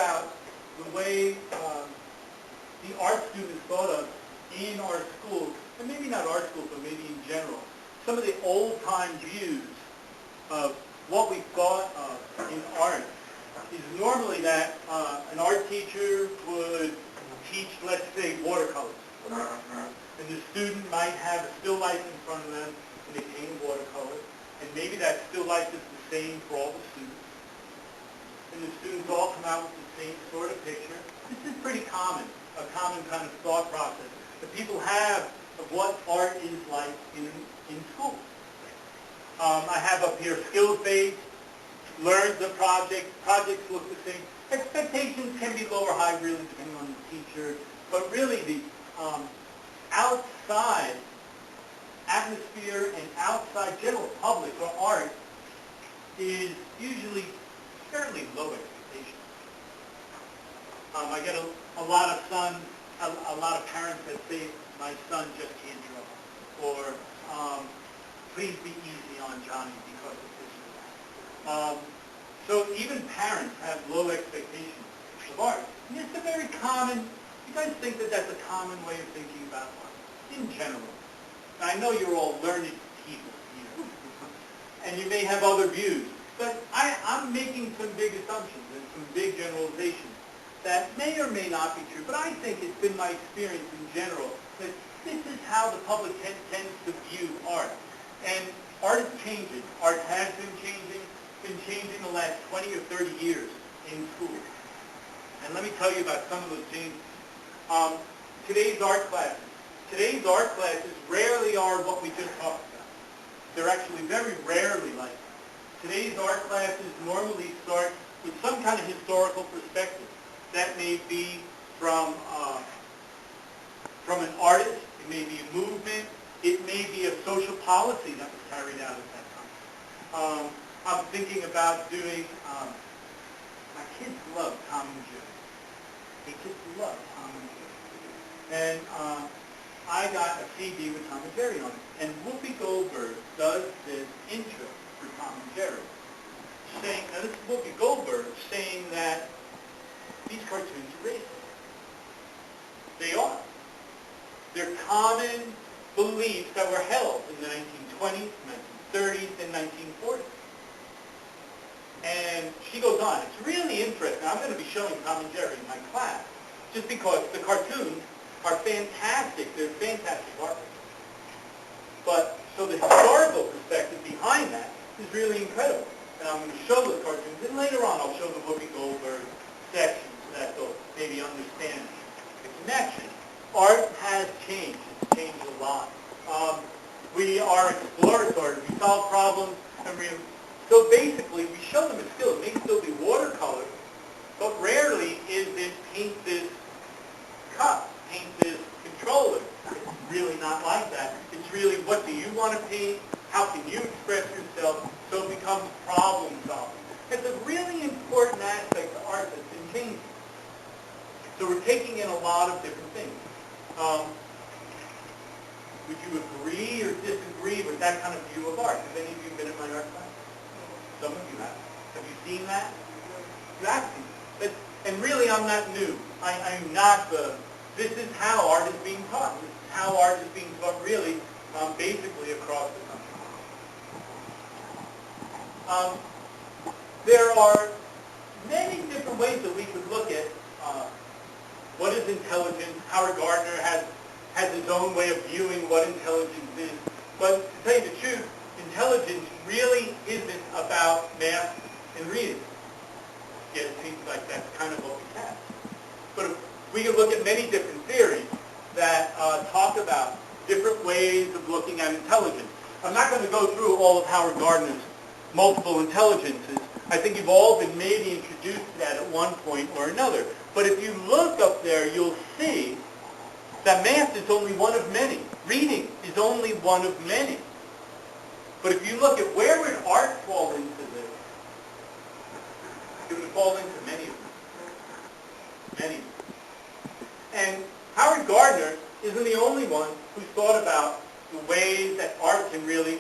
about the way the art student is thought of in our schools, and maybe not our schools, but maybe in general, some of the old-time views of what we thought of in art is normally that an art teacher would teach, let's say, watercolors. And the student might have a still life in front of them, and they paint watercolor. And maybe that still life is the same for all the students. And the students all come out with the same sort of picture. This is pretty common, a common kind of thought process that people have of what art is like in school. I have up here skills-based, learn the project, projects look the same. Expectations can be low or high, really, depending on the teacher. But really, the outside atmosphere and outside general public or art is usually fairly low expectations. I get a lot of sons, a lot of parents that say, my son just can't draw, or please be easy on Johnny because of this or that. So even parents have low expectations of art. And it's a very common, you guys think that that's a common way of thinking about art, in general. And I know you're all learned people here, and you may have other views, but I'm making some big assumptions and some big generalizations that may or may not be true, but I think it's been my experience in general that this is how the public tends to view art. And art is changing. Art has been changing the last 20 or 30 years in schools. And let me tell you about some of those changes. Today's art classes rarely are what we just talked about. They're actually very rarely like that. Today's art classes normally start with some kind of historical perspective. That may be from an artist, it may be a movement, it may be a social policy that was carried out at that time. I'm thinking about doing, my kids love Tom and Jerry. They just love Tom and Jerry. And I got a CD with Tom and Jerry on it. And Whoopi Goldberg does this intro for Tom and Jerry. Now this is Whoopi Goldberg saying that these cartoons are racist. They are. They're common beliefs that were held in the 1920s, 1930s, and 1940s. And she goes on. It's really interesting. I'm going to be showing Tom and Jerry in my class just because the cartoons are fantastic. They're fantastic art. But, so the historical perspective behind that is really incredible. And I'm going to show those cartoons. And later on, I'll show the Whoopi Goldberg section so that they'll maybe understand the connection. Art has changed. It's changed a lot. We are exploratory. We solve problems. So basically, we show them a skill. It may still be watercolor, but rarely is it paint this cup, paint this controller. It's really not like that. It's really, what do you want to paint? How can you express yourself? So it becomes problem solving. It's a really important aspect of art that's been changing. So we're taking in a lot of different things. Would you agree or disagree with that kind of view of art? Have any of you been in my art class? Some of you have. Have you seen that? You have seen it. And really, I'm not new. I'm not this is how art is being taught. This is how art is being taught really basically across the country. There are many different ways that we could look at what is intelligence. Howard Gardner has his own way of viewing what intelligence is. But to tell you the truth, intelligence really isn't about math and reading. Yet it seems like that's kind of what we have. But we can look at many different theories that talk about different ways of looking at intelligence. I'm not going to go through all of Howard Gardner's multiple intelligences. I think you've all been maybe introduced to that at one point or another. But if you look up there, you'll see that math is only one of many. Reading is only one of many. But if you look at where would art fall into this, it would fall into many of them. Many of them. And Howard Gardner isn't the only one who's thought about the ways that art can really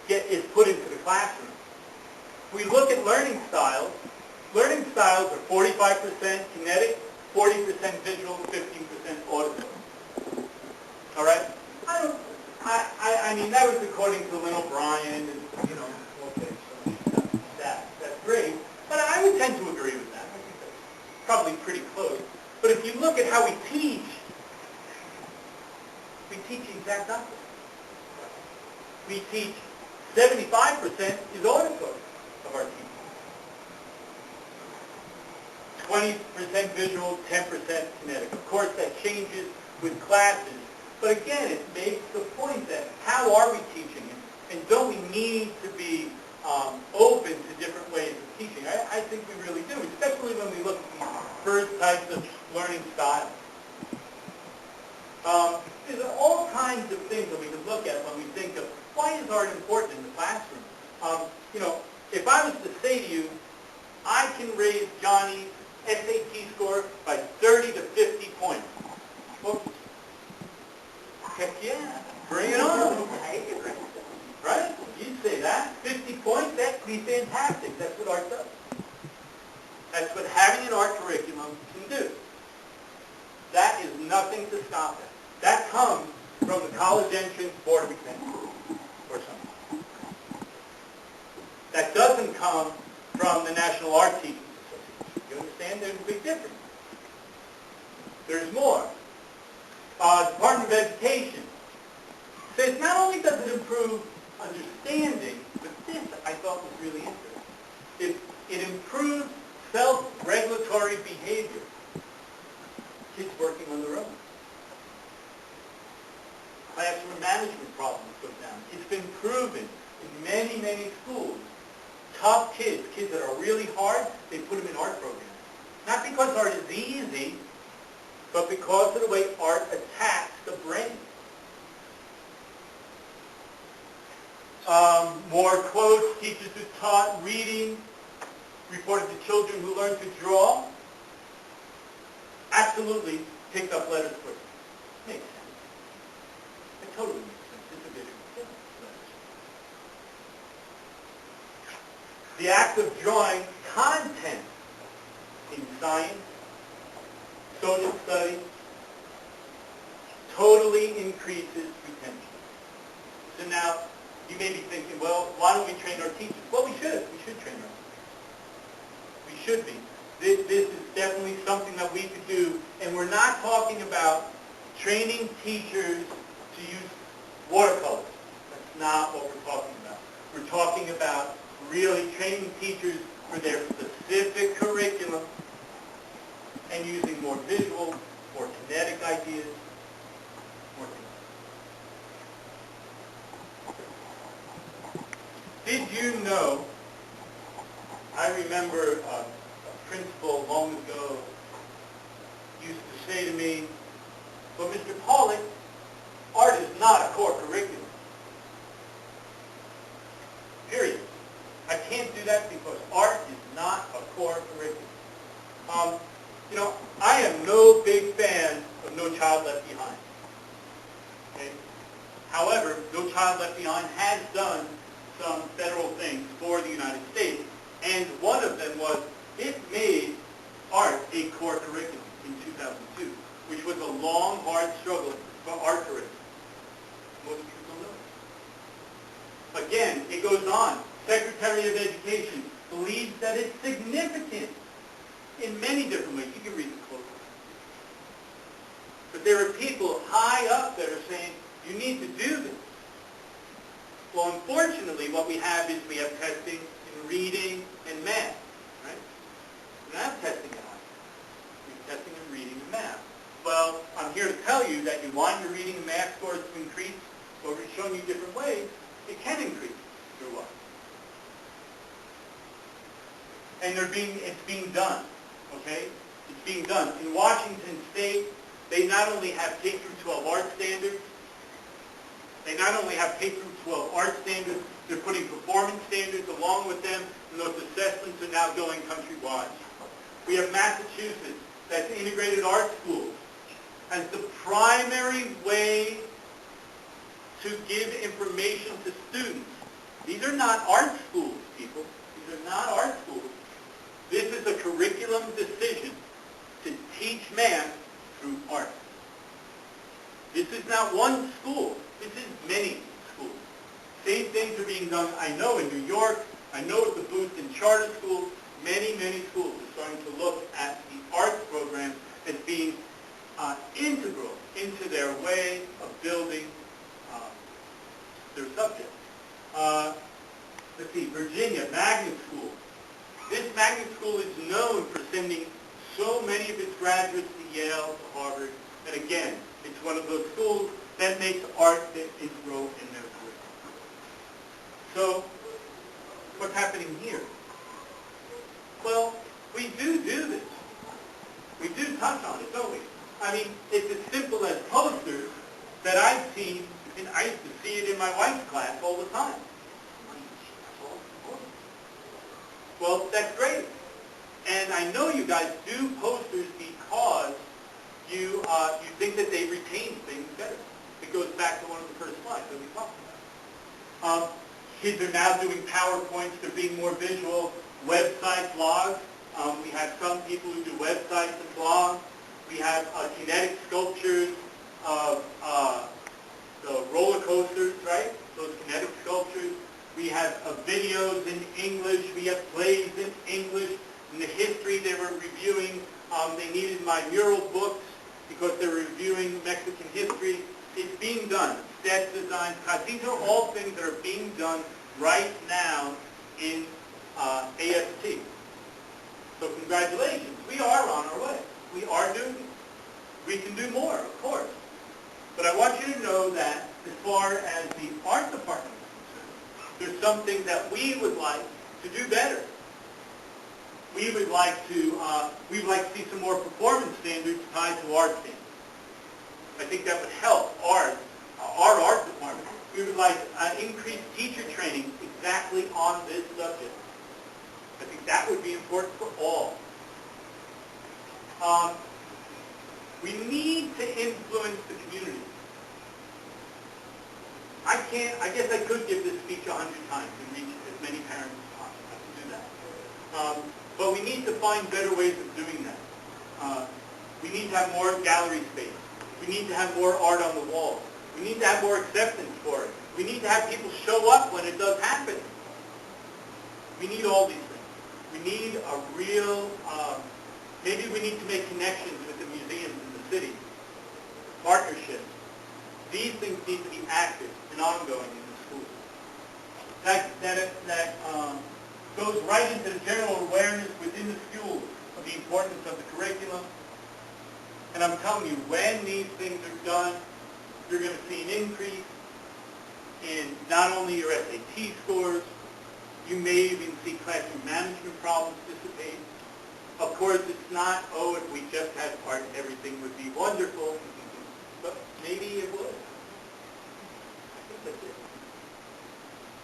is put into the classroom. If we look at learning styles, Learning styles are 45% kinetic, 40% visual, 15% auditory. All right? I mean, that was according to Lynn O'Brien, and, okay, so that's great. But I would tend to agree with that. I think that's probably pretty close. But if you look at how we teach the exact opposite. We teach 75% is auditory of our teaching. 20% visual, 10% kinetic. Of course, that changes with classes. But again, it makes the point that how are we teaching it? And don't we need to be open to different ways of teaching? I think we really do, especially when we look at these first types of learning styles. There's all kinds of things that we can look at when we think of why is art important in the classroom. If I was to say to you, I can raise Johnny's SAT score by 30 to 50 points. Well, heck yeah, bring it on. Right? You'd say that. 50 points, that'd be fantastic. That's what art does. That's what having an art curriculum can do. That is nothing to stop it. That comes from the College Entrance Board of Examination or something. That doesn't come from the National Art Teachers Association. You understand? There's a big difference. There's more. Department of Education says not only does it improve understanding, but this I thought was really interesting. It improves self-regulatory behavior. Kids working on their own. Classroom management problems go down. It's been proven in many, many schools. Tough kids that are really hard, they put them in art programs. Not because art is easy, but because of the way art attacks the brain. More quotes. Teachers who taught reading reported to children who learned to draw absolutely picked up letters quicker. Makes sense. It totally makes sense. It's a visual. The act of drawing content in science, social studies, totally increases retention. So now, you may be thinking, well, why don't we train our teachers? Well, we should. We should train our teachers. We should be. This is definitely something that we could do. And we're not talking about training teachers to use watercolors. That's not what we're talking about. We're talking about really training teachers for their specific curriculum and using more visual, more kinetic ideas, more things. Did you know, I remember a principal long ago used to say to me, well, Mr. Pollack, art is not a core curriculum. Period. I can't do that because art is not a core curriculum. I am no big fan of No Child Left Behind. Okay? However, No Child Left Behind has done some federal things for the United States, and one of them was it made art a core curriculum in 2002, which was a long, hard struggle for art curriculum. Most people don't know. Again, it goes on. Secretary of Education believes that it's significant in many different ways. You can read the quote. But there are people high up that are saying, you need to do this. Well, unfortunately, what we have is we have testing in reading and math, right? We don't have testing in art. We have testing in reading and math. Well, I'm here to tell you that you want your reading and math scores to increase, but we're showing you different ways. It can increase your what? And it's being done, okay? It's being done. In Washington State, they not only have K through 12 art standards, they not only have K through 12 art standards, they're putting performance standards along with them, and those assessments are now going countrywide. We have Massachusetts, that's integrated art schools, as the primary way to give information to students. These are not art schools, people. These are not art schools. This is a curriculum decision to teach math through art. This is not one school. This is many schools. Same things are being done, I know, in New York. I know at the Booth and charter schools. Many, many schools are starting to look at the arts program as being integral into their way of building their subject. Let's see, Virginia, Magnet School. This magnet school is known for sending so many of its graduates to Yale, to Harvard, and again, it's one of those schools that makes art integral in their curriculum. So, what's happening here? Well, we do this. We do touch on it, don't we? I mean, it's as simple as posters that I've seen, and I used to see it in my wife's class all the time. Well, that's great. And I know you guys do posters because you think that they retain things better. It goes back to one of the first slides that we talked about. Kids are now doing PowerPoints. They're being more visual. Websites, blogs. We have some people who do websites and blogs. We have kinetic sculptures of the roller coasters, right? Those kinetic sculptures. We have videos in English. We have plays in English. In the history they were reviewing, they needed my mural books because they were reviewing Mexican history. It's being done. Set designs, these are all things that are being done right now in AST. So congratulations. We are on our way. We are doing it. We can do more, of course. But I want you to know that as far as the art department is concerned, there's something that we would like to do better. We would like to see some more performance standards tied to art standards. I think that would help our art department. We would like increased teacher training exactly on this subject. I think that would be important for all. We need to influence the community. I guess I could give this speech 100 times and reach as many parents as possible. I can do that. But we need to find better ways of doing that. We need to have more gallery space. We need to have more art on the wall. We need to have more acceptance for it. We need to have people show up when it does happen. We need all these things. We need a real, maybe we need to make connections with the museums in the city, partnerships. These things need to be active and ongoing in the schools. That goes right into the general awareness within the school of the importance of the curriculum. And I'm telling you, when these things are done, you're going to see an increase in not only your SAT scores, you may even see classroom management problems dissipate. Of course, it's not, oh, if we just had art, everything would be wonderful. But maybe it would. I think that's it.